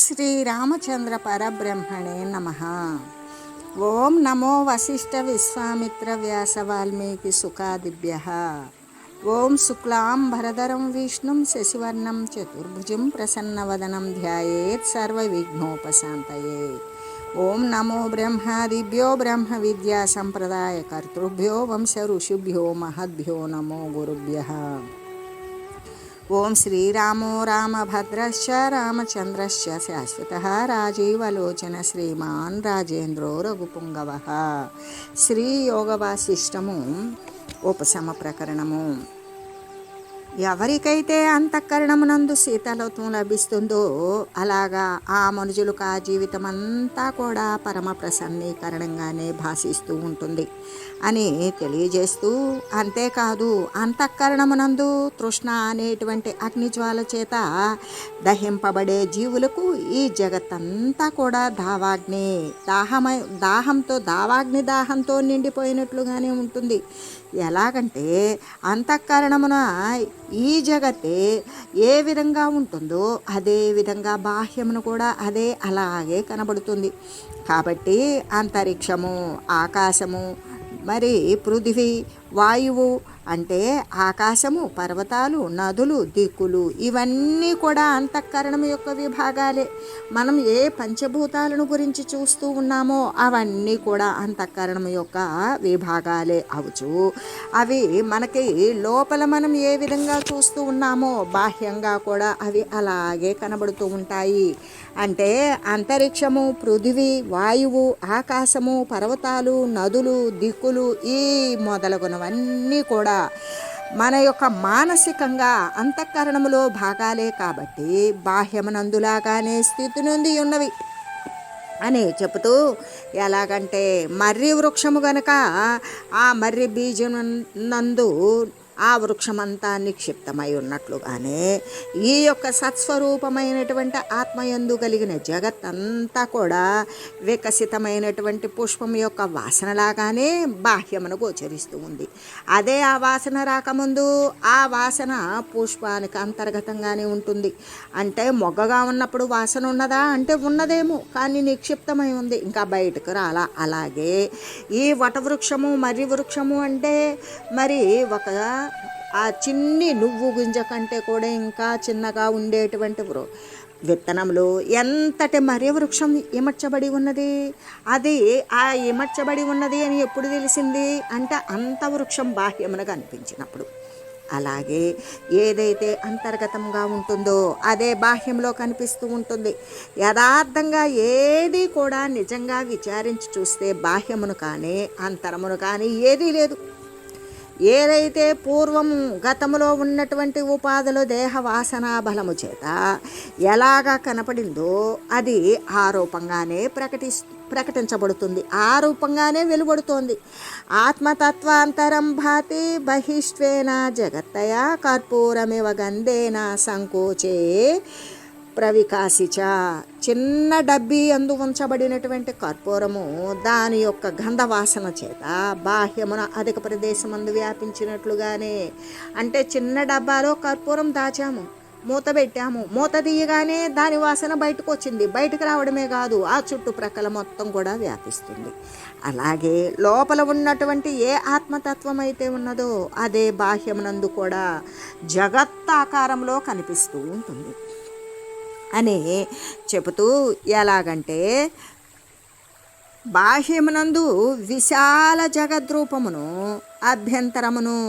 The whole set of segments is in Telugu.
శ్రీరామచంద్ర పరబ్రహ్మణే నమః. ఓం నమో వశిష్ఠ విశ్వామిత్ర వ్యాస వాల్మీకి సుఖాదిభ్యః. ఓం శుక్లాంబరధరం విష్ణుం శశివర్ణం చతుర్భుజం ప్రసన్నవదనం ధ్యాయేత్ సర్వవిఘ్నోపశాంతయే. ఓం నమో బ్రహ్మాదిభ్యో బ్రహ్మ విద్యా సంప్రదాయ కర్తృభ్యో వంశ ఋషిభ్యో మహద్భ్యో నమో గురుభ్యః. ఓం శ్రీరామో రామభద్రశ్చ రామచంద్రశ్చ శాశ్వతః రాజీవలోచన శ్రీమాన్ రాజేంద్రో రఘుపుంగవః. శ్రీ యోగవాసిష్టము ఉపశమ ప్రకరణము. ఎవరికైతే అంతఃకరణమునందు శీతలత్వం లభిస్తుందో అలాగా ఆ మనుషులకు ఆ జీవితం అంతా కూడా పరమ ప్రసన్నీకరణంగానే భాషిస్తూ ఉంటుంది అని తెలియజేస్తూ, అంతేకాదు అంతఃకరణమునందు తృష్ణ అనేటువంటి అగ్నిజ్వాల చేత దహింపబడే జీవులకు ఈ జగత్తంతా కూడా దాహంతో నిండిపోయినట్లుగానే ఉంటుంది. ఎలాగంటే అంతఃకరణమున ఈ జగత్తే ఏ విధంగా ఉంటుందో అదే విధంగా బాహ్యమును కూడా అదే అలాగే కనబడుతుంది. కాబట్టి అంతరిక్షము, ఆకాశము, మరి పృథివీ, వాయువు అంటే ఆకాశము, పర్వతాలు, నదులు, దిక్కులు ఇవన్నీ కూడా అంతఃకరణం యొక్క విభాగాలే. మనం ఏ పంచభూతాలను గురించి చూస్తూ ఉన్నామో అవన్నీ కూడా అంతఃకరణం యొక్క విభాగాలే అవచ్చు. అవి మనకి లోపల మనం ఏ విధంగా చూస్తూ ఉన్నామో బాహ్యంగా కూడా అవి అలాగే కనబడుతూ ఉంటాయి. అంటే అంతరిక్షము, పృథివీ, వాయువు, ఆకాశము, పర్వతాలు, నదులు, దిక్కులు ఈ మొదలగునవన్నీ కూడా మన యొక్క మానసికంగా అంతఃకరణములో భాగాలే కాబట్టి బాహ్యమునందులాగానే స్థితి నుండి ఉన్నవి అని చెబుతూ, ఎలాగంటే మర్రి వృక్షము గనక ఆ మర్రి బీజం నందు ఆ వృక్షమంతా నిక్షిప్తమై ఉన్నట్లుగానే ఈ యొక్క సత్స్వరూపమైనటువంటి ఆత్మయందు కలిగిన జగత్తంతా కూడా వికసితమైనటువంటి పుష్పం యొక్క వాసనలాగానే బాహ్యమును గోచరిస్తూ ఉంది. అదే ఆ వాసన రాకముందు ఆ వాసన పుష్పానికి అంతర్గతంగానే ఉంటుంది. అంటే మొగ్గగా ఉన్నప్పుడు వాసన ఉన్నదా అంటే ఉన్నదేమో, కానీ నిక్షిప్తమై ఉంది, ఇంకా బయటకు రాలా. అలాగే ఈ వటవృక్షము, మర్రి వృక్షము అంటే మరి ఒక ఆ చిన్ని నువ్వు గింజ కంటే కూడా ఇంకా చిన్నగా ఉండేటువంటి విత్తనంలో ఎంతటి మర్రి వృక్షం ఇమర్చబడి ఉన్నది. అది ఆ ఇమర్చబడి ఉన్నది అని ఎప్పుడు తెలిసింది అంటే అంత వృక్షం బాహ్యమున కనిపించినప్పుడు. అలాగే ఏదైతే అంతర్గతంగా ఉంటుందో అదే బాహ్యంలో కనిపిస్తూ ఉంటుంది. యథార్థంగా ఏది కూడా నిజంగా విచారించి చూస్తే బాహ్యమును కానీ అంతరమును కానీ ఏదీ లేదు. ఏదైతే పూర్వము గతములో ఉన్నటువంటి ఉపాధులు దేహ వాసనా బలము చేత ఎలాగా కనపడిందో అది ఆ రూపంగానే ప్రకటించబడుతుంది, ఆ రూపంగానే వెలువడుతోంది. ఆత్మతత్వాంతరం భాతి బహిష్వేన జగత్తయ కర్పూరమివ గంధేన సంకోచే ప్రవికాశిచ. చిన్న డబ్బీ అందు ఉంచబడినటువంటి కర్పూరము దాని యొక్క గంధవాసన చేత బాహ్యమున అధిక ప్రదేశమందు వ్యాపించినట్లుగానే, అంటే చిన్న డబ్బాలో కర్పూరం దాచాము, మూత పెట్టాము, మూత తీయగానే దాని వాసన బయటకు వచ్చింది. బయటకు రావడమే కాదు ఆ చుట్టుప్రక్కల మొత్తం కూడా వ్యాపిస్తుంది. అలాగే లోపల ఉన్నటువంటి ఏ ఆత్మతత్వం అయితే ఉన్నదో అదే బాహ్యమునందు కూడా జగత్తాకారంలో కనిపిస్తూ ఉంటుంది అని చెబుతూ, ఎలాగంటే బాహ్యమునందు విశాల జగద్రూపమును, అభ్యంతరమును,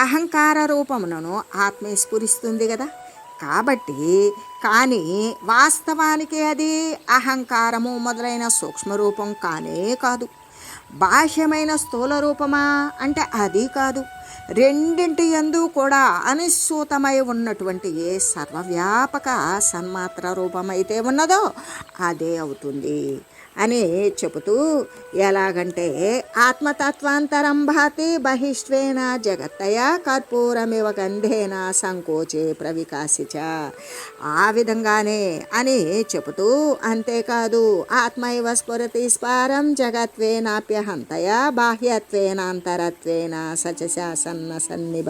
అహంకార రూపమును ఆత్మే స్ఫురిస్తుంది కదా. కాబట్టి కానీ వాస్తవానికి అది అహంకారము మొదలైన సూక్ష్మరూపం కానే కాదు. బాహ్యమైన స్థూల రూపమా అంటే అది కాదు. రెండింటి యందు కూడా అనుసూతమై ఉన్నటువంటి ఏ సర్వవ్యాపక సన్మాత్ర రూపమైతే ఉన్నదో అదే అవుతుంది అని చెబుతూ, ఎలాగంటే ఆత్మతత్వాంతరం భాతి బహిష్వేన జగత్తయ కర్పూరమివ గంధేన సంకోచే ప్రవికాశిచ. ఆ విధంగానే అని చెబుతూ, అంతేకాదు ఆత్మైవ స్ఫురతి స్పారం జగత్వేనాప్యహంతయ బాహ్యత్వేనాంతరత్వేన సచ శాసన ప్రసన్న సన్నిభ.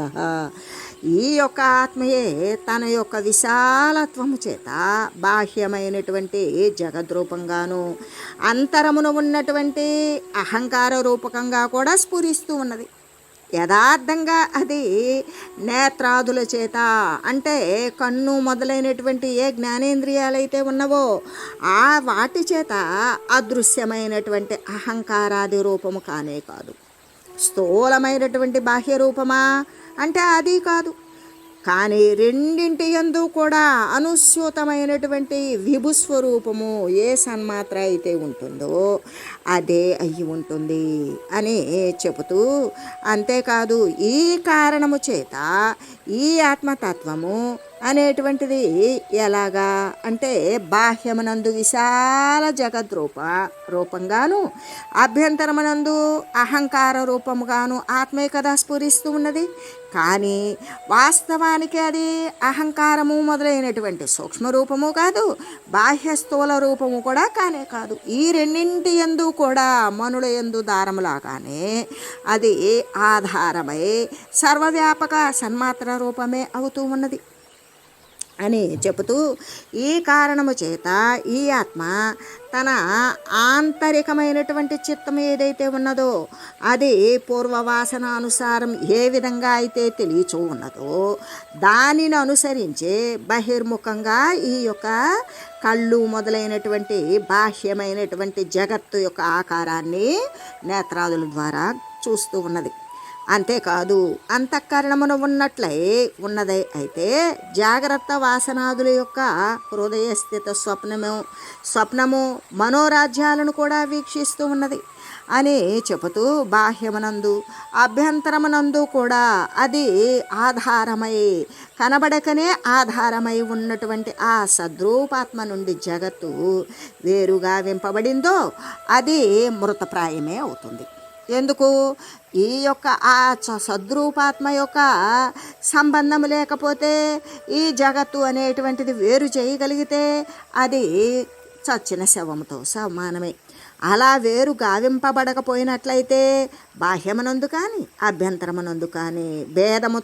ఈ యొక్క ఆత్మయే తన యొక్క విశాలత్వము చేత బాహ్యమైనటువంటి జగద్రూపంగాను అంతరమున ఉన్నటువంటి అహంకార రూపకంగా కూడా స్ఫురిస్తూ ఉన్నది. యథార్థంగా అది నేత్రాదుల చేత, అంటే కన్ను మొదలైనటువంటి ఏ జ్ఞానేంద్రియాలైతే ఉన్నవో ఆ వాటి చేత అదృశ్యమైనటువంటి అహంకారాది రూపము కానే కాదు. స్థూలమైనటువంటి బాహ్య రూపమా అంటే అది కాదు. కానీ రెండింటి యందు కూడా అనుస్యూతమైనటువంటి విభుస్వరూపము ఏ సన్మాత్ర అయితే ఉంటుందో అదే అయి ఉంటుంది అని చెబుతూ, అంతేకాదు ఈ కారణము చేత ఈ ఆత్మతత్వము అనేటువంటిది ఎలాగా అంటే బాహ్యమునందు విశాల రూపంగాను అభ్యంతరమునందు అహంకార రూపముగాను ఆత్మే కదా స్ఫురిస్తూ ఉన్నది. కానీ వాస్తవానికి అది అహంకారము మొదలైనటువంటి సూక్ష్మరూపము కాదు, బాహ్య స్థూల రూపము కూడా కానే కాదు. ఈ రెండింటి యందు కూడా మనుల యందు దారములాగానే అది ఆధారమై సర్వవ్యాపక సన్మాత్ర రూపమే అవుతూ ఉన్నది అని చెబుతూ, ఈ కారణము చేత ఈ ఆత్మ తన ఆంతరికమైనటువంటి చిత్తం ఏదైతే ఉన్నదో అది పూర్వవాసనానుసారం ఏ విధంగా అయితే తెలియచూ ఉన్నదో దానిని అనుసరించే బహిర్ముఖంగా ఈ యొక్క కళ్ళు మొదలైనటువంటి బాహ్యమైనటువంటి జగత్తు యొక్క ఆకారాన్ని నేత్రాదుల ద్వారా చూస్తూ ఉన్నది. అంతేకాదు అంతఃకరణమున ఉన్నదే అయితే జాగ్రత్త వాసనాదుల యొక్క హృదయస్థిత స్వప్నము మనోరాజ్యాలను కూడా వీక్షిస్తూ ఉన్నది అని చెబుతూ, బాహ్యమునందు అభ్యంతరమునందు కూడా అది ఆధారమై కనబడకనే ఆధారమై ఉన్నటువంటి ఆ సద్రూపాత్మ నుండి జగత్తు వేరుగా వింపబడిందో అది మృతప్రాయమే అవుతుంది. ఎందుకు? ఈ యొక్క ఆ సద్రూపాత్మ యొక్క సంబంధం లేకపోతే ఈ జగత్తు అనేటువంటిది వేరు చేయగలిగితే అది చచ్చిన శవంతో సమానమే. అలా వేరు గావింపబడకపోయినట్లయితే బాహ్యమునందు కానీ అభ్యంతరమునందు కానీ భేదము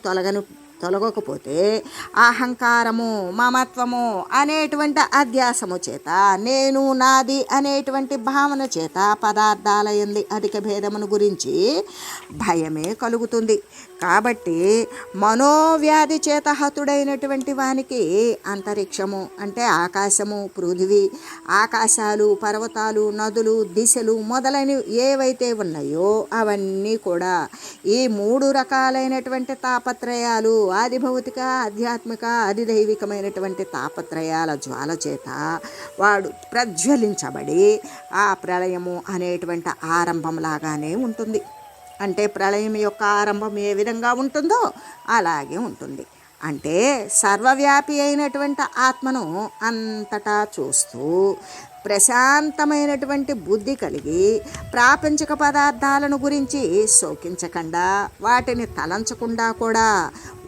తొలగకపోతే అహంకారము మమత్వము అనేటువంటి అధ్యాసము చేత నేను నాది అనేటువంటి భావన చేత పదార్థాల యందు అధిక భేదమును గురించి భయమే కలుగుతుంది. కాబట్టి మనోవ్యాధి చేత హతుడైనటువంటి వానికి అంతరిక్షము అంటే ఆకాశము, పృథివీ, ఆకాశాలు, పర్వతాలు, నదులు, దిశలు మొదలైనవి ఏవైతే ఉన్నాయో అవన్నీ కూడా ఈ మూడు రకాలైనటువంటి తాపత్రయాలు ఆది భౌతిక, ఆధ్యాత్మిక, అధిదైవికమైనటువంటి తాపత్రయాల జ్వాల చేత వాడు ప్రజ్వలించబడి ఆ ప్రళయము అనేటువంటి ఆరంభంలాగానే ఉంటుంది. అంటే ప్రళయం యొక్క ఆరంభం ఏ విధంగా ఉంటుందో అలాగే ఉంటుంది. అంటే సర్వవ్యాపి అయినటువంటి ఆత్మను అంతటా చూస్తూ ప్రశాంతమైనటువంటి బుద్ధి కలిగి ప్రాపంచిక పదార్థాలను గురించి శోకించకుండా వాటిని తలంచకుండా కూడా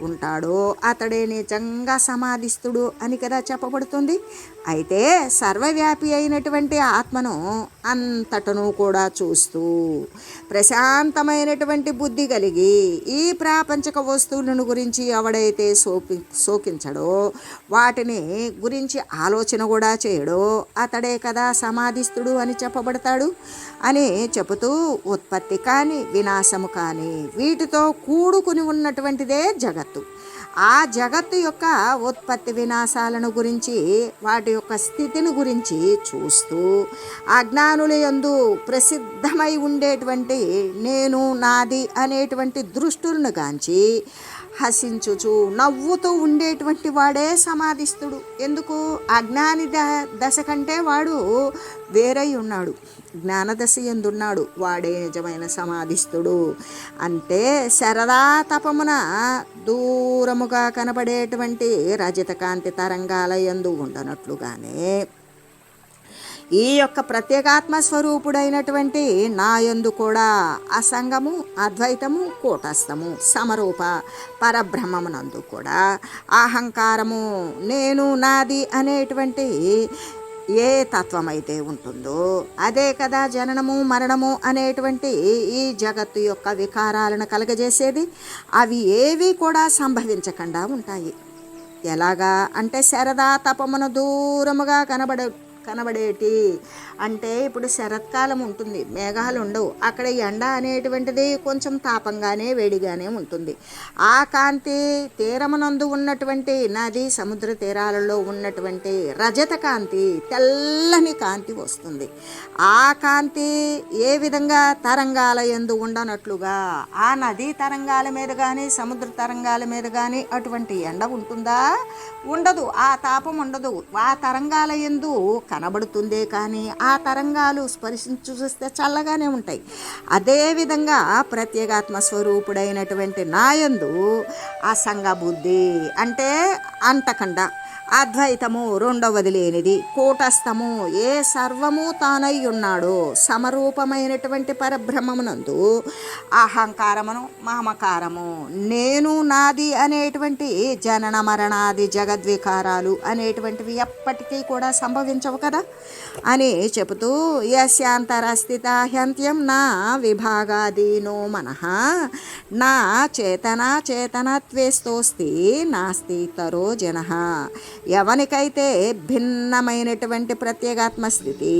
ఉంటాడో అతడే నిజంగా సమాధిస్తుడు అని కదా చెప్పబడుతుంది. అయితే సర్వవ్యాపి అయినటువంటి ఆత్మను అంతటను కూడా చూస్తూ ప్రశాంతమైనటువంటి బుద్ధి కలిగి ఈ ప్రాపంచిక వస్తువులను గురించి ఎవడైతే శోకించడో వాటిని గురించి ఆలోచన కూడా చేయడో అతడే కదా సమాధిస్తుడు అని చెప్పబడతాడు అని చెబుతూ, ఉత్పత్తి కానీ వినాశము కానీ వీటితో కూడుకుని ఉన్నటువంటిదే జగత్తు. ఆ జగత్తు యొక్క ఉత్పత్తి వినాశాలను గురించి వాటి యొక్క స్థితిని గురించి చూస్తూ అజ్ఞానుల యందు ప్రసిద్ధమై ఉండేటువంటి నేను నాది అనేటువంటి దృష్టులను గాంచి హసించుచు నవ్వుతూ ఉండేటువంటి వాడే సమాధిస్తుడు. ఎందుకు? అజ్ఞాని దశ కంటే వాడు వేరై ఉన్నాడు, జ్ఞానదశ ఎందున్నాడు, వాడే నిజమైన సమాధిస్తుడు. అంటే శరదా తపమున దూరముగా కనబడేటువంటి రజత కాంతి తరంగాల యందు ఉండనట్లుగానే ఈ యొక్క ప్రత్యేగాత్మ స్వరూపుడైనటువంటి నాయందు కూడా అసంగము, అద్వైతము, కూటస్థము, సమరూప పరబ్రహ్మమునందు కూడా అహంకారము, నేను నాది అనేటువంటి ఏ తత్వం అయితే ఉంటుందో అదే కదా జననము మరణము అనేటువంటి ఈ జగత్తు యొక్క వికారాలను కలగజేసేది. అవి ఏవి కూడా సంభవించకుండా ఉంటాయి. ఎలాగా అంటే శరదా తపమున దూరముగా కనబడేటి అంటే ఇప్పుడు శరత్కాలం ఉంటుంది, మేఘాలు ఉండవు, అక్కడ ఎండ అనేటువంటిది కొంచెం తాపంగానే వేడిగానే ఉంటుంది. ఆ కాంతి తీరమునందు ఉన్నటువంటి నది సముద్ర తీరాలలో ఉన్నటువంటి రజత కాంతి, తెల్లని కాంతి వస్తుంది. ఆ కాంతి ఏ విధంగా తరంగాల యందు ఉండనట్లుగా ఆ నదీ తరంగాల మీద కానీ సముద్ర తరంగాల మీద కానీ అటువంటి ఎండ ఉంటుందా? ఉండదు. ఆ తాపం ఉండదు. ఆ తరంగాల యందు కనబడుతుందే కానీ ఆ తరంగాలు స్పర్శించి చూస్తే చల్లగానే ఉంటాయి. అదేవిధంగా ప్రత్యేగాత్మ స్వరూపుడైనటువంటి నాయందు అసంగ బుద్ధి అంటే అంటకండ, అద్వైతము రెండవది లేనిది, కూటస్థము ఏ సర్వము తానై ఉన్నాడో సమరూపమైనటువంటి పరబ్రహ్మమునందు అహంకారమును మమకారము నేను నాది అనేటువంటి జనన మరణాది జగద్వికారాలు అనేటువంటివి ఎప్పటికీ కూడా సంభవించవు కదా అని చెబుతూ యస్యాంతరస్థిత హ్యంత్యం నా విభాగాదీనో మనః నా చేతన చేతనత్వేస్తోస్తి నాస్తి తరో జనః. ఎవనికైతే భిన్నమైనటువంటి ప్రత్యేగాత్మ స్థితి,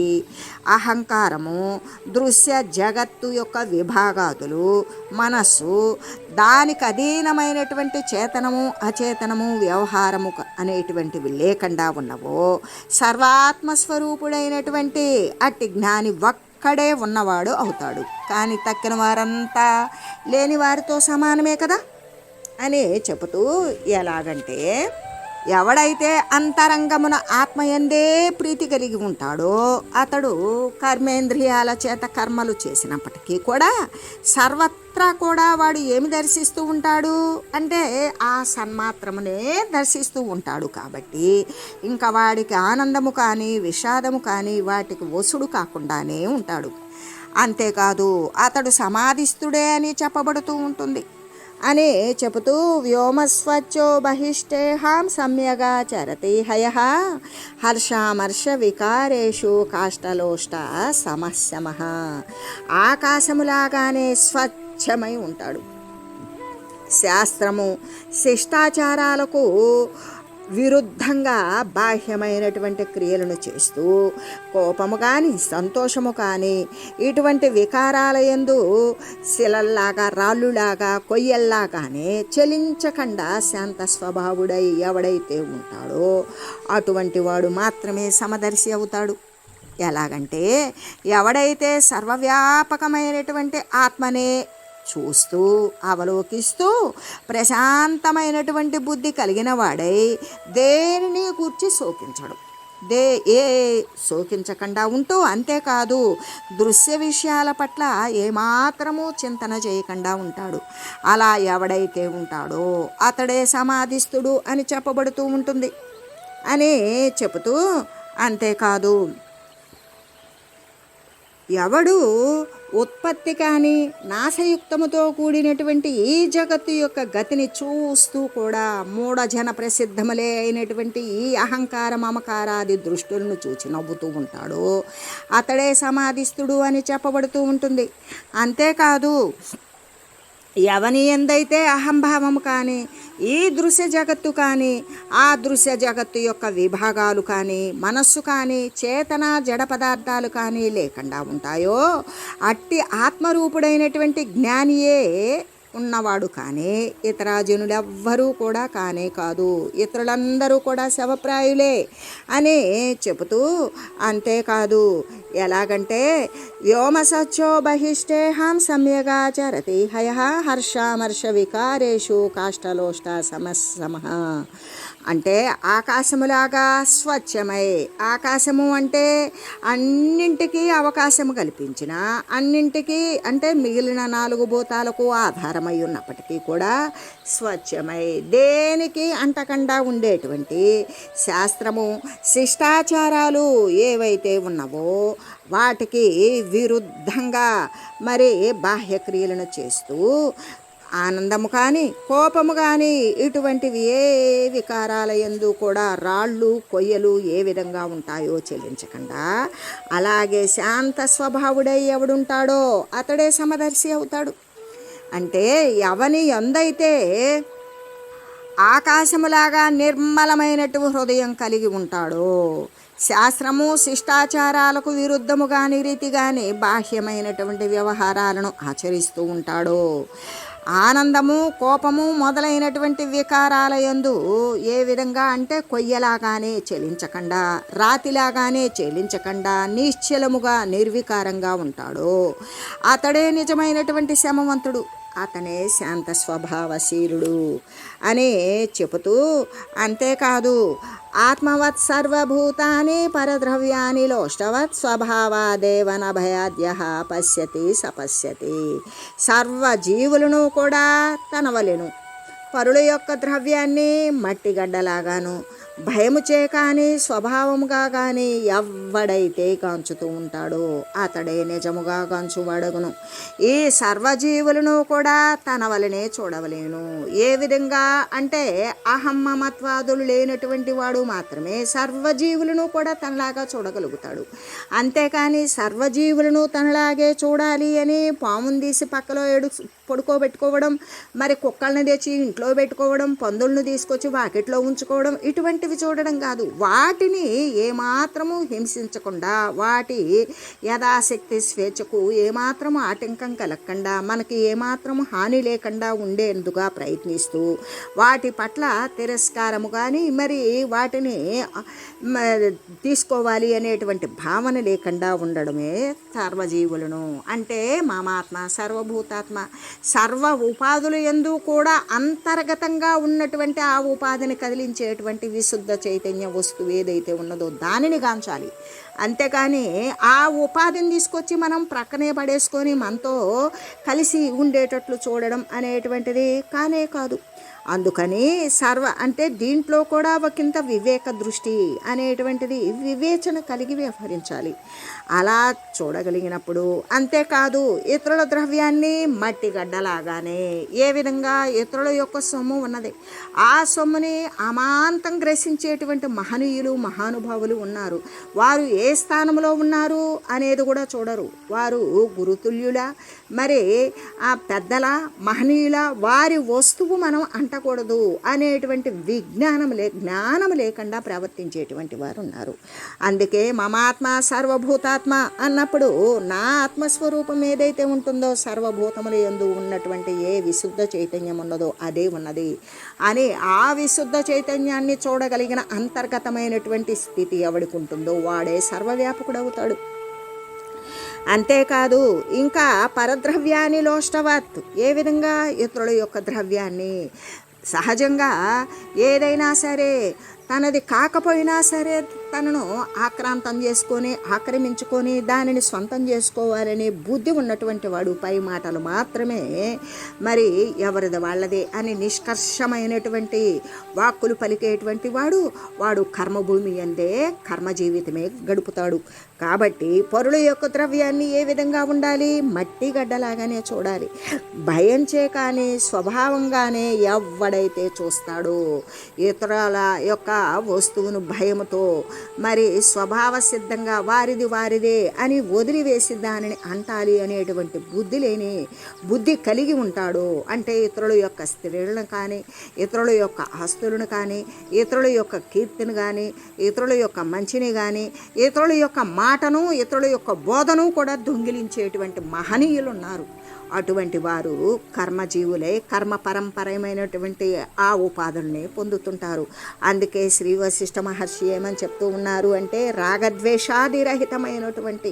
అహంకారము, దృశ్య జగత్తు యొక్క విభాగాదులు, మనస్సు, దానికి అధీనమైనటువంటి చేతనము అచేతనము వ్యవహారము అనేటువంటివి లేకుండా ఉన్నవో సర్వాత్మస్వరూపుడైనటువంటి అట్టి జ్ఞాని ఒక్కడే ఉన్నవాడు అవుతాడు. కానీ తక్కిన వారంతా లేని వారితో సమానమే కదా అని చెబుతూ ఎలాగంటే ఎవడైతే అంతరంగమున ఆత్మయందే ప్రీతి కలిగి ఉంటాడో అతడు కర్మేంద్రియాల చేత కర్మలు చేసినప్పటికీ కూడా సర్వత్రా కూడా వాడు ఏమి దర్శిస్తూ ఉంటాడు అంటే ఆ సన్మాత్రమునే దర్శిస్తూ ఉంటాడు. కాబట్టి ఇంకా వాడికి ఆనందము కానీ విషాదము కానీ వాటికి వసుడు కాకుండానే ఉంటాడు. అంతేకాదు అతడు సమాధిస్థుడే అని చెప్పబడుతూ ఉంటుంది అని చెబుతూ వ్యోమస్వచ్ఛో బహిష్టేహాం సమ్యగా చరతి హయః హర్షామర్ష వికారేషు కాష్టలోష్ట సమస్యమః. ఆకాశములాగానే స్వచ్ఛమై ఉంటాడు. శాస్త్రము శిష్టాచారాలకు విరుద్ధంగా బాహ్యమైనటువంటి క్రియలను చేస్తూ కోపము కానీ సంతోషము కానీ ఇటువంటి వికారాలయందు శిలల్లాగా రాళ్ళులాగా కొయ్యల్లాగానే చలించకుండా శాంత స్వభావుడై ఎవడైతే ఉంటాడో అటువంటి వాడు మాత్రమే సమదర్శి అవుతాడు. ఎలాగంటే ఎవడైతే సర్వవ్యాపకమైనటువంటి ఆత్మనే చూస్తూ అవలోకిస్తూ ప్రశాంతమైనటువంటి బుద్ధి కలిగిన వాడై దేనిని గూర్చి శోకించడు, ఏ శోకించకుండా ఉంటూ అంతేకాదు దృశ్య విషయాల పట్ల ఏమాత్రము చింతన చేయకుండా ఉంటాడు. అలా ఎవడైతే ఉంటాడో అతడే సమాధిస్థుడు అని చెప్పబడుతూ ఉంటుంది అని చెబుతూ అంతేకాదు ఎవడు ఉత్పత్తి కానీ నాశయుక్తముతో కూడినటువంటి ఈ జగత్తు యొక్క గతిని చూస్తూ కూడా మూఢజన ప్రసిద్ధములే అయినటువంటి ఈ అహంకార మమకారాది దృష్టులను చూచి నవ్వుతూ ఉంటాడో అతడే సమాధిస్థుడు అని చెప్పబడుతూ ఉంటుంది. అంతేకాదు ఎవని ఎందైతే అహంభావము కానీ ఈ దృశ్య జగత్తు కానీ ఆ దృశ్య జగత్తు యొక్క విభాగాలు కానీ మనస్సు కానీ చేతన జడ పదార్థాలు కానీ లేకుండా ఉంటాయో అట్టి ఆత్మరూపుడైనటువంటి జ్ఞానియే ఉన్నవాడు. కానీ ఇతర జనులెవ్వరూ కూడా కానే కాదు, ఇతరులందరూ కూడా శవప్రాయులే అని చెబుతూ అంతేకాదు ఎలాగంటే వ్యోమసచ్చో బహిష్టేహాం సమ్యగా చరతి హయః హర్షామర్ష వికారేషు కాష్టలోష్ట సమస్సమః. అంటే ఆకాశములాగా స్వచ్ఛమై, ఆకాశము అంటే అన్నింటికీ అవకాశము కల్పించిన, అన్నింటికీ అంటే మిగిలిన 4 భూతాలకు ఆధారమై ఉన్నప్పటికీ కూడా స్వచ్ఛమై దేనికి అంటకుండా ఉండేటువంటి శాస్త్రము శిష్టాచారాలు ఏవైతే ఉన్నవో వాటికి విరుద్ధంగా మరి బాహ్యక్రియలను చేస్తూ ఆనందము కానీ కోపము కానీ ఇటువంటివి ఏ వికారాల యందు కూడా రాళ్ళు కొయ్యలు ఏ విధంగా ఉంటాయో చెల్లించకుండా, అలాగే శాంత స్వభావుడై ఎవడుంటాడో అతడే సమదర్శి అవుతాడు. అంటే ఎవని ఎందైతే ఆకాశములాగా నిర్మలమైనటు హృదయం కలిగి ఉంటాడో, శాస్త్రము శిష్టాచారాలకు విరుద్ధముగాని రీతిగాని బాహ్యమైనటువంటి వ్యవహారాలను ఆచరిస్తూ ఉంటాడో, ఆనందము కోపము మొదలైనటువంటి వికారాల యందు ఏ విధంగా అంటే కొయ్యలాగానే చెలించకుండా, రాతిలాగానే చెలించకుండా నిశ్చలముగా నిర్వికారంగా ఉంటాడో అతడే నిజమైనటువంటి శమవంతుడు, అతనే శాంత స్వభావశీలుడు అని చెబుతూ, అంతేకాదు ఆత్మవత్ సర్వభూతాని పరద్రవ్యాని లోష్టవత్ స్వభావాదేవన భయాద్య పశ్యతి సపశ్యతి. సర్వజీవులను కూడా తనవలెను పరుల యొక్క ద్రవ్యాన్ని మట్టిగడ్డలాగాను భయముచే కానీ స్వభావముగా కానీ ఎవ్వడైతే గాంచుతూ ఉంటాడో అతడే నిజముగా గాంచువాడగును. ఈ సర్వజీవులను కూడా తన వలనే చూడవలేను. ఏ విధంగా అంటే అహం మమత్వాదులు లేనటువంటి వాడు మాత్రమే సర్వజీవులను కూడా తనలాగా చూడగలుగుతాడు. అంతేకాని సర్వజీవులను తనలాగే చూడాలి అని పాముని తీసి పక్కలో పడుకోబెట్టుకోవడం, మరి కుక్కల్ని తెచ్చి ఇంట్లో పెట్టుకోవడం, పందులను తీసుకొచ్చి వాకిట్లో ఉంచుకోవడం, ఇటువంటివి చూడడం కాదు. వాటిని ఏమాత్రము హింసించకుండా, వాటి యథాశక్తి స్వేచ్ఛకు ఏమాత్రము ఆటంకం కలగకుండా, మనకి ఏమాత్రము హాని లేకుండా ఉండేందుగా ప్రయత్నిస్తూ, వాటి పట్ల తిరస్కారము కానీ మరి వాటిని తీసుకోవాలి అనేటువంటి భావన లేకుండా ఉండడమే సర్వజీవులను. అంటే మామాత్మ సర్వభూతాత్మ, సర్వ ఉపాధుల యందు కూడా అంతర్గతంగా ఉన్నటువంటి ఆ ఉపాధిని కదిలించేటువంటి విశుద్ధ చైతన్య వస్తువు ఏదైతే ఉన్నదో దానిని గాంచాలి. అంతేకాని ఆ ఉపాధిని తీసుకొచ్చి మనం ప్రక్కనే పడేసుకొని మనతో కలిసి ఉండేటట్లు చూడడం అనేటువంటిది కానే కాదు. అందుకని అంటే దీంట్లో కూడా ఒకంత వివేక దృష్టి అనేటువంటిది వివేచన కలిగి వ్యవహరించాలి. అలా చూడగలిగినప్పుడు, అంతేకాదు ఇతరుల ద్రవ్యాన్ని మట్టి గడ్డలాగానే ఏ విధంగా ఇతరుల యొక్క సొమ్ము ఉన్నది, ఆ సొమ్ముని అమాంతం గ్రసించేటువంటి మహనీయులు మహానుభావులు ఉన్నారు. వారు ఏ స్థానంలో ఉన్నారు అనేది కూడా చూడరు. వారు గురుతుల్యుల, మరి ఆ పెద్దల, మహనీయుల, వారి వస్తువు మనం అంటకూడదు అనేటువంటి జ్ఞానం లేకుండా ప్రవర్తించేటువంటి వారు ఉన్నారు. అందుకే మమాత్మ సర్వభూతాత్మ అన్నప్పుడు నా ఆత్మస్వరూపం ఏదైతే ఉంటుందో సర్వభూతముల యందు ఉన్నటువంటి ఏ విశుద్ధ చైతన్యం ఉన్నదో అదే ఉన్నది అని ఆ విశుద్ధ చైతన్యాన్ని చూడగలిగిన అంతర్గతమైనటువంటి స్థితి ఎవడికి ఉంటుందో వాడే సర్వవ్యాపకుడవుతాడు. అంతేకాదు ఇంకా పరద్రవ్యాన్ని లోష్టవత్, ఏ విధంగా ఇతరుల యొక్క ద్రవ్యాన్ని సహజంగా ఏదైనా సరే తనది కాకపోయినా సరే తనను ఆక్రాంతం చేసుకొని ఆక్రమించుకొని దానిని సొంతం చేసుకోవాలనే బుద్ధి ఉన్నటువంటి వాడు పై మాటలు మాత్రమే మరి ఎవరిది వాళ్ళదే అని నిష్కర్షమైనటువంటి వాక్కులు పలికేటువంటి వాడు కర్మభూమి అందే కర్మ జీవితమే గడుపుతాడు. కాబట్టి పరుల యొక్క ద్రవ్యాన్ని ఏ విధంగా ఉండాలి, మట్టి గడ్డలాగానే చూడాలి. భయంచే కానీ స్వభావంగానే ఎవడైతే చూస్తాడో ఇతరుల యొక్క వస్తువును భయముతో మరి స్వభావ సిద్ధంగా వారిదే అని వదిలివేసి దానిని అంటాలి అనేటువంటి బుద్ధి కలిగి ఉంటాడు. అంటే ఇతరుల యొక్క స్త్రీలను కానీ, ఇతరుల యొక్క ఆస్తులను కానీ, ఇతరుల యొక్క కీర్తిని కానీ, ఇతరుల యొక్క మంచిని కానీ, ఇతరుల యొక్క మాటను, ఇతరుల యొక్క బోధను కూడా దొంగిలించేటువంటి మహనీయులు ఉన్నారు. అటువంటి వారు కర్మజీవులై కర్మ పరంపరమైనటువంటి ఆ ఉపాధుల్ని పొందుతుంటారు. అందుకే శ్రీ వశిష్ఠ మహర్షి ఏమని చెప్తూ ఉన్నారు అంటే, రాగద్వేషాదిరహితమైనటువంటి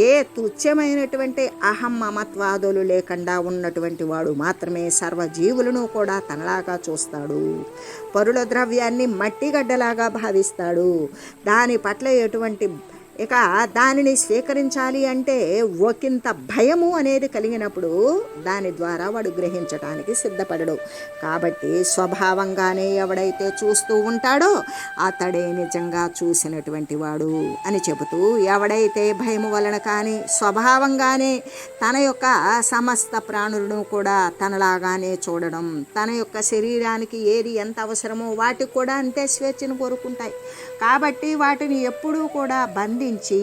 ఏ తుచ్చమైనటువంటి అహం మమత్వాదులు లేకుండా ఉన్నటువంటి వాడు మాత్రమే సర్వజీవులను కూడా తనలాగా చూస్తాడు. పరుల ద్రవ్యాన్ని మట్టిగడ్డలాగా భావిస్తాడు. దాని పట్ల ఎటువంటి ఇక దానిని స్వీకరించాలి అంటే ఒకంత భయము అనేది కలిగినప్పుడు దాని ద్వారా వాడు గ్రహించటానికి సిద్ధపడడు. కాబట్టి స్వభావంగానే ఎవడైతే చూస్తూ ఉంటాడో అతడే నిజంగా చూసినటువంటి వాడు అని చెబుతూ, ఎవడైతే భయము వలన కానీ స్వభావంగానే తన యొక్క సమస్త ప్రాణులను కూడా తనలాగానే చూడడం, తన యొక్క శరీరానికి ఏది ఎంత అవసరమో వాటికి కూడా అంతే స్వేచ్ఛను కోరుకుంటాయి. కాబట్టి వాటిని ఎప్పుడూ కూడా బంధించి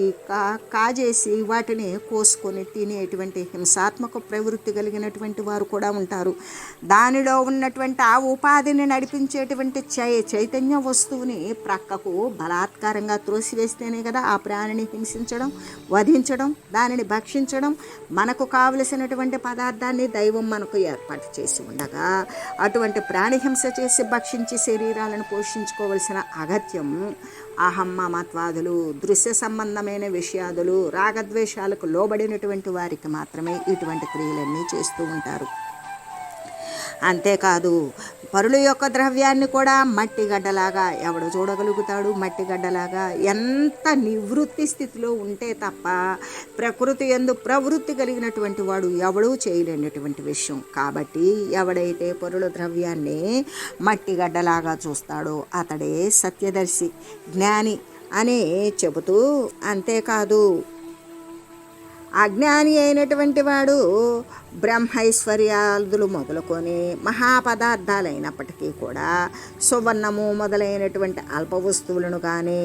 కాజేసి వాటిని కోసుకొని తినేటువంటి హింసాత్మక ప్రవృత్తి కలిగినటువంటి వారు కూడా ఉంటారు. దానిలో ఉన్నటువంటి ఆ ఉపాధిని నడిపించేటువంటి చైతన్య వస్తువుని ప్రక్కకు బలాత్కారంగా త్రోసివేస్తేనే కదా ఆ ప్రాణిని హింసించడం, వధించడం, దానిని భక్షించడం. మనకు కావలసినటువంటి పదార్థాన్ని దైవం మనకు ఏర్పాటు చేసి ఉండగా అటువంటి ప్రాణిహింస చేసి భక్షించి శరీరాలను పోషించుకోవలసిన అగత్యం అహం మమత్వాదులు, దృశ్య సంబంధమైన విషయాదులు, రాగద్వేషాలకు లోబడినటువంటి వారికి మాత్రమే ఇటువంటి క్రియలన్నీ చేస్తూ ఉంటారు. అంతేకాదు పరుల యొక్క ద్రవ్యాన్ని కూడా మట్టి గడ్డలాగా ఎవడు చూడగలుగుతాడు? మట్టి గడ్డలాగా ఎంత నివృత్తి స్థితిలో ఉంటే తప్ప ప్రకృతి యందు ప్రవృత్తి కలిగినటువంటి వాడు ఎవడూ చేయలేనటువంటి విషయం. కాబట్టి ఎవడైతే పరుల ద్రవ్యాన్ని మట్టి గడ్డలాగా చూస్తాడో అతడే సత్యదర్శి, జ్ఞాని అని చెబుతూ, అంతేకాదు అజ్ఞాని అయినటువంటి వాడు బ్రహ్మైశ్వర్యాదులు మొదలుకొని మహాపదార్థాలైనప్పటికీ కూడా సువర్ణము మొదలైనటువంటి అల్ప వస్తువులను కానీ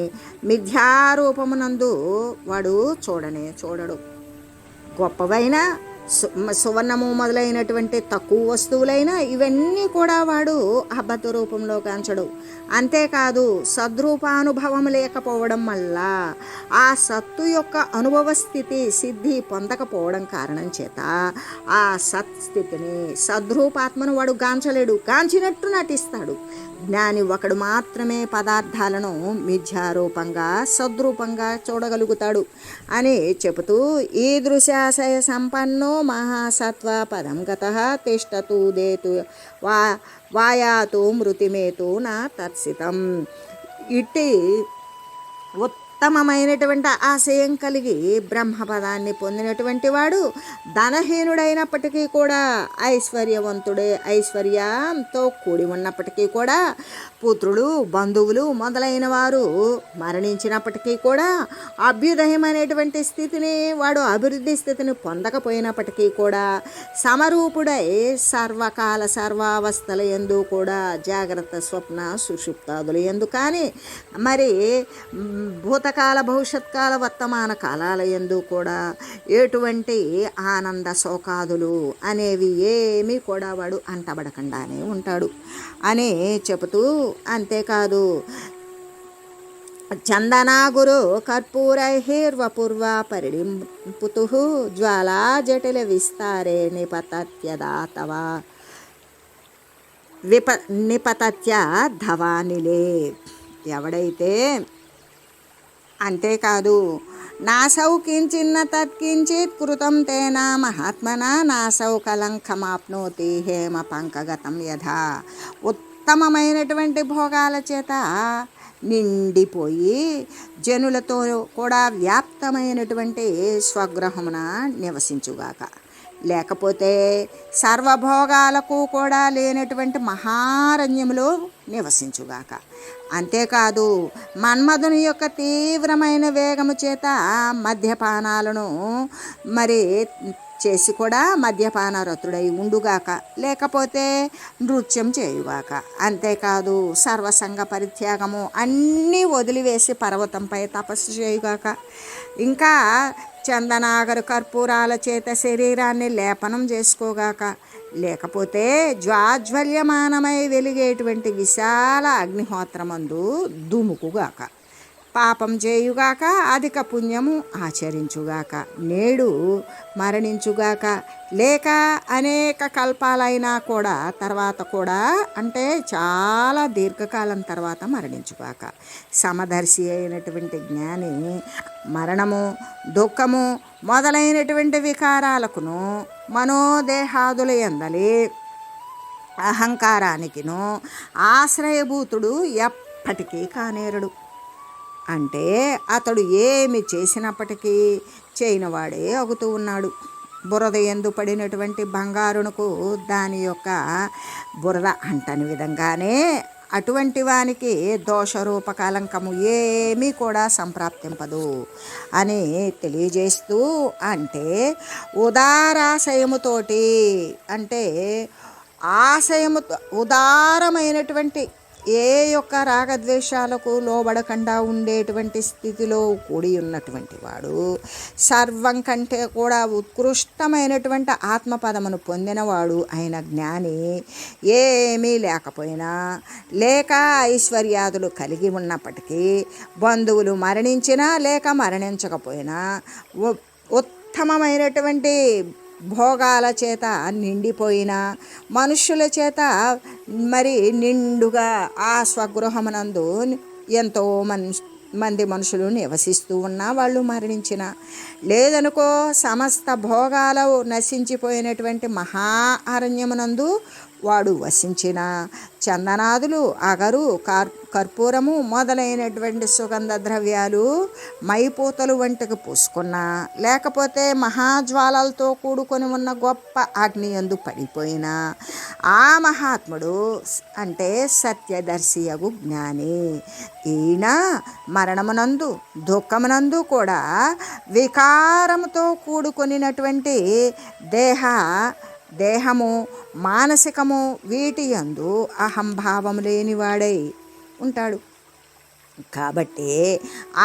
మిథ్యారూపమునందు వాడు చూడడు. గొప్పవైన సువర్ణము మొదలైనటువంటి తక్కువ వస్తువులైన ఇవన్నీ కూడా వాడు అబద్ధ రూపంలో కాంచడు. అంతేకాదు సద్రూపానుభవం లేకపోవడం వల్ల ఆ సత్తు యొక్క అనుభవ స్థితి సిద్ధి పొందకపోవడం కారణం చేత ఆ సత్స్థితిని సద్రూపాత్మను వాడు గాంచలేడు, గాంచినట్టు నటిస్తాడు. జ్ఞాని ఒకడు మాత్రమే పదార్థాలను మిథ్యారూపంగా సద్రూపంగా చూడగలుగుతాడు అని చెబుతూ, ఈ దృశ్యాశయ సంపన్నో మహాసత్వ పదం గతః తిష్టతు దేతు వాయాతు మృతిమేతు నా తత్సితం. ఇట్టి ఉత్తమమైనటువంటి ఆశయం కలిగి బ్రహ్మపదాన్ని పొందినటువంటి వాడు ధనహీనుడైనప్పటికీ కూడా ఐశ్వర్యంతో కూడి ఉన్నప్పటికీ కూడా పుత్రులు, బంధువులు మొదలైన వారు మరణించినప్పటికీ కూడా అభ్యుదయమైనటువంటి స్థితిని వాడు అభివృద్ధి స్థితిని పొందకపోయినప్పటికీ కూడా సమరూపుడై సర్వకాల సర్వావస్థల యందు కూడా జాగ్రత్త స్వప్న సుషుప్తాదుల యందు కానీ మరి భూతకాల భవిష్యత్కాల వర్తమాన కాలాల యందు కూడా ఎటువంటి ఆనంద శోకాదులు అనేవి ఏమీ కూడా వాడు అంటబడకుండానే ఉంటాడు అని చెబుతూ, అంతేకాదు చందనాగురు కర్పూరైర్వపూర్వ పరిడింపుతు జ్వాలా జటిల విస్తారే నిపతత్యదాతవ నిపతత్య ధవానిలే. ఎవడైతే అంతేకాదు నాసౌ కించిన్న తత్కించిత్ కృతం తేన మహాత్మనా నాసౌ కలంకమాప్నోతి హేమ పంకగతం యథా. ఉత్తమమైనటువంటి భోగాల చేత నిండిపోయి జనులతో కూడా వ్యాప్తమైనటువంటి స్వగృహమున నివసించుగాక, లేకపోతే సర్వభోగాలకు కూడా లేనటువంటి మహారణ్యములో నివసించుగాక. అంతేకాదు మన్మధుని యొక్క తీవ్రమైన వేగము చేత మద్యపానాలను మరి చేసి కూడా మద్యపాన రతుడై ఉండుగాక, లేకపోతే నృత్యం చేయుగాక. అంతేకాదు సర్వసంగ పరిత్యాగము అన్నీ వదిలివేసి పర్వతంపై తపస్సు చేయుగాక. ఇంకా చందనాగరు కర్పూరాల చేత శరీరాన్ని లేపనం చేసుకోగాక, లేకపోతే జ్వాజ్వల్యమానమై వెలిగేటువంటి విశాల అగ్నిహోత్రమందు దుముకుగాక, పాపం చేయుగాక, అధిక పుణ్యము ఆచరించుగాక, నేడు మరణించుగాక, లేక అనేక కల్పాలైనా కూడా తర్వాత కూడా అంటే చాలా దీర్ఘకాలం తర్వాత మరణించుగాక. సమదర్శి అయినటువంటి జ్ఞాని మరణము, దుఃఖము మొదలైనటువంటి వికారాలకును మనోదేహాదుల యందలి అహంకారానికిను ఆశ్రయభూతుడు ఎప్పటికీ కానేరడు. అంటే అతడు ఏమి చేసినప్పటికీ చేయనివాడే అవుతూ ఉన్నాడు. బురద ఎందు పడినటువంటి బంగారునకు దాని యొక్క బురద అంటని విధంగానే అటువంటి వానికి దోషరూప కలంకము ఏమీ కూడా సంప్రాప్తింపదు అని తెలియజేస్తూ, అంటే ఉదారాశయముతోటి, అంటే ఆశయముతో ఉదారమైనటువంటి ఏ యొక్క రాగద్వేషాలకు లోబడకుండా ఉండేటువంటి స్థితిలో కూడి ఉన్నటువంటి వాడు సర్వం కంటే కూడా ఉత్కృష్టమైనటువంటి ఆత్మపదమును పొందినవాడు అయిన జ్ఞాని ఏమీ లేకపోయినా, లేక ఐశ్వర్యాదులు కలిగి ఉన్నప్పటికీ, బంధువులు మరణించినా లేక మరణించకపోయినా, ఉత్తమమైనటువంటి భోగాల చేత నిండిపోయిన మనుష్యుల చేత మరి నిండుగా ఆ స్వగృహమునందు ఎంతో మంది మనుషులు నివసిస్తూ ఉన్నా వాళ్ళు మరణించిన, లేదనుకో సమస్త భోగాలు నశించిపోయినటువంటి మహా అరణ్యమునందు వాడు వసించిన, చందనాదులు, అగరు, కర్పూరము మొదలైనటువంటి సుగంధ ద్రవ్యాలు మైపూతలు వంటికి పూసుకున్నా, లేకపోతే మహాజ్వాలలతో కూడుకొని ఉన్న గొప్ప అగ్ని యందు పడిపోయినా, ఆ మహాత్ముడు అంటే సత్యదర్శియగు జ్ఞాని. ఈయన మరణమునందు దుఃఖమునందు కూడా వికారముతో కూడుకొనినటువంటి దేహము, మానసికము వీటి యందు అహంభావము లేనివాడై ఉంటాడు. కాబట్టి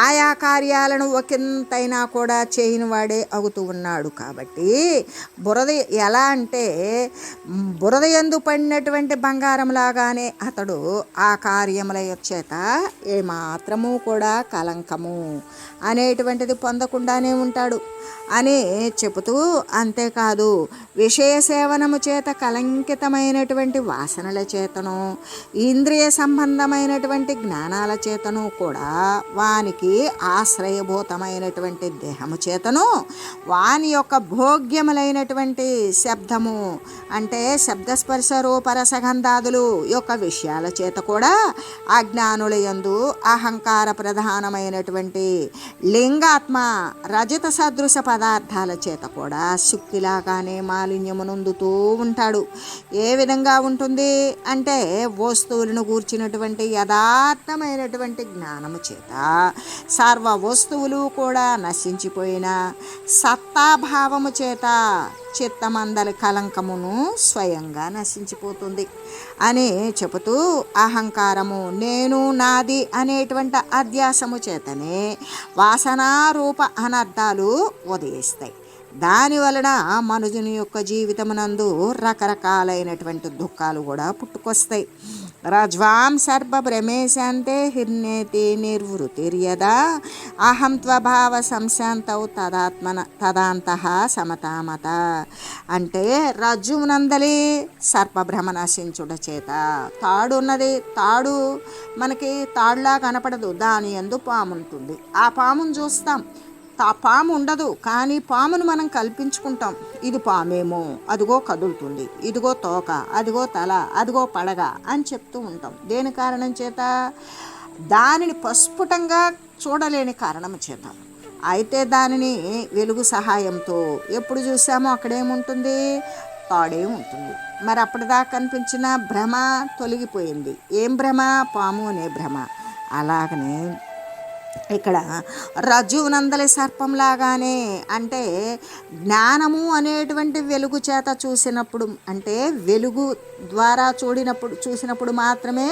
ఆయా కార్యాలను ఒకంతైనా కూడా చేయని వాడే అవుతూ ఉన్నాడు. కాబట్టి బురద ఎలా అంటే బురద యందు పడినటువంటి బంగారం లాగానే అతడు ఆ కార్యముల చేత ఏమాత్రము కూడా కలంకము అనేటువంటిది పొందకుండానే ఉంటాడు అని చెబుతూ, అంతేకాదు విషయ సేవనము చేత కలంకితమైనటువంటి వాసనల చేతను, ఇంద్రియ సంబంధమైనటువంటి జ్ఞానాల చేతను కూడా వానికి ఆశ్రయభూతమైనటువంటి దేహము చేతను, వాని యొక్క భోగ్యములైనటువంటి శబ్దము అంటే శబ్దస్పర్శ రూపరసగంధాదులు యొక్క విషయాల చేత కూడా అజ్ఞానుల యందు అహంకార ప్రధానమైనటువంటి లింగాత్మ రజత సదృశ పదార్థాల చేత కూడా శుక్తిలాగానే మాలిన్యమునందుతూ ఉంటాడు. ఏ విధంగా ఉంటుంది అంటే వస్తువులను గూర్చినటువంటి యథార్థమైనటువంటి జ్ఞానము చేత సర్వ వస్తువులు కూడా నశించిపోయిన సత్తాభావము చేత చిత్తమందలి కలంకమును స్వయంగా నశించిపోతుంది అని చెబుతూ, అహంకారము నేను నాది అనేటువంటి అధ్యాసము చేతనే వాసనారూప అనర్థాలు ఉదయిస్తాయి. దాని వలన మనుజుని యొక్క జీవితమునందు రకరకాలైనటువంటి దుఃఖాలు కూడా పుట్టుకొస్తాయి. రజ్వాం సర్ప భ్రమేశాంతే హిర్నేతి నిర్వృతిర్యదా అహం త్వభావ సంశాంతౌ తదాంతః సమతామత. అంటే రజ్జునందలి సర్పభ్రమ నశించుట చేత తాడు ఉన్నది, తాడు మనకి తాడులా కనపడదు, దాని యందు పాము ఉంటుంది. ఆ పామును చూస్తాం, పాము ఉండదు, కానీ పామును మనం కల్పించుకుంటాం. ఇది పామేమో, అదిగో కదులుతుంది, ఇదిగో తోక, అదిగో తల, అదిగో పడగ అని చెప్తూ ఉంటాం. దేని కారణం చేత? దానిని ప్రస్ఫుటంగా చూడలేని కారణం చేత. అయితే దానిని వెలుగు సహాయంతో ఎప్పుడు చూసామో అక్కడేముంటుంది? తాడే ఉంటుంది. మరి అప్పటిదాకా కనిపించిన భ్రమ తొలగిపోయింది. ఏం భ్రమ? పాము అనే భ్రమ. అలాగనే ఇక్కడ రజ్జువునందలి సర్పంలాగానే, అంటే జ్ఞానము అనేటువంటి వెలుగు చేత చూసినప్పుడు, అంటే వెలుగు ద్వారా చూసినప్పుడు మాత్రమే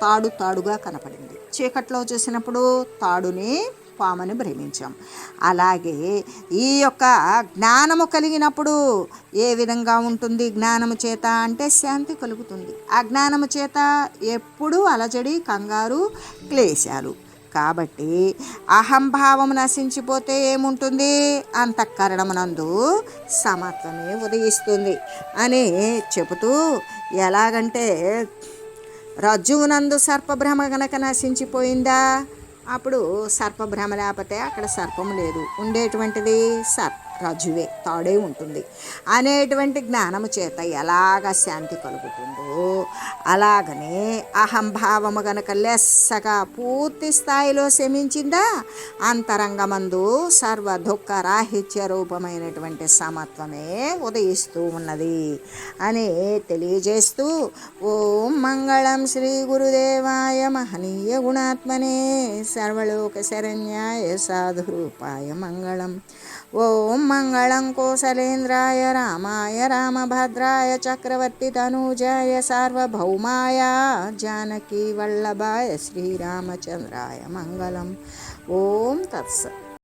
తాడు తాడుగా కనపడింది. చీకట్లో చూసినప్పుడు తాడుని పామని భ్రమించాం. అలాగే ఈ యొక్క జ్ఞానము కలిగినప్పుడు ఏ విధంగా ఉంటుంది? జ్ఞానము చేత అంటే శాంతి కలుగుతుంది. అజ్ఞానము చేత ఎప్పుడూ అలజడి, కంగారు, క్లేశాలు. కాబట్టి అహంభావం నశించిపోతే ఏముంటుంది? అంతఃకరణమునందు సమత్వమే ఉదయిస్తుంది అని చెబుతూ, ఎలాగంటే రజ్జువునందు సర్పభ్రమ గనక నశించిపోయిందా, అప్పుడు సర్పభ్రమ లేకపోతే అక్కడ సర్పం లేదు, ఉండేటువంటిది రజ్జువే, తాడే ఉంటుంది అనేటువంటి జ్ఞానము చేత ఎలాగ శాంతి కలుగుతుందో అలాగనే అహంభావము గనక లెస్సగా పూర్తి స్థాయిలో శమించిందా, అంతరంగమందు సర్వ దుఃఖ రాహిత్య రూపమైనటువంటి సమత్వమే ఉదయిస్తూ ఉన్నది అని తెలియజేస్తూ, ఓం మంగళం శ్రీ గురుదేవాయ మహనీయ గుణాత్మనే సర్వలోక శరణ్యాయ సాధురూపాయ మంగళం. ఓం మంగళం కోసలేంద్రాయ రామాయ రామభద్రాయ చక్రవర్తి తనూజాయ సార్వభౌమాయ జానకీ వల్లభాయ శ్రీరామచంద్రాయ మంగళం. ఓం తత్సత్.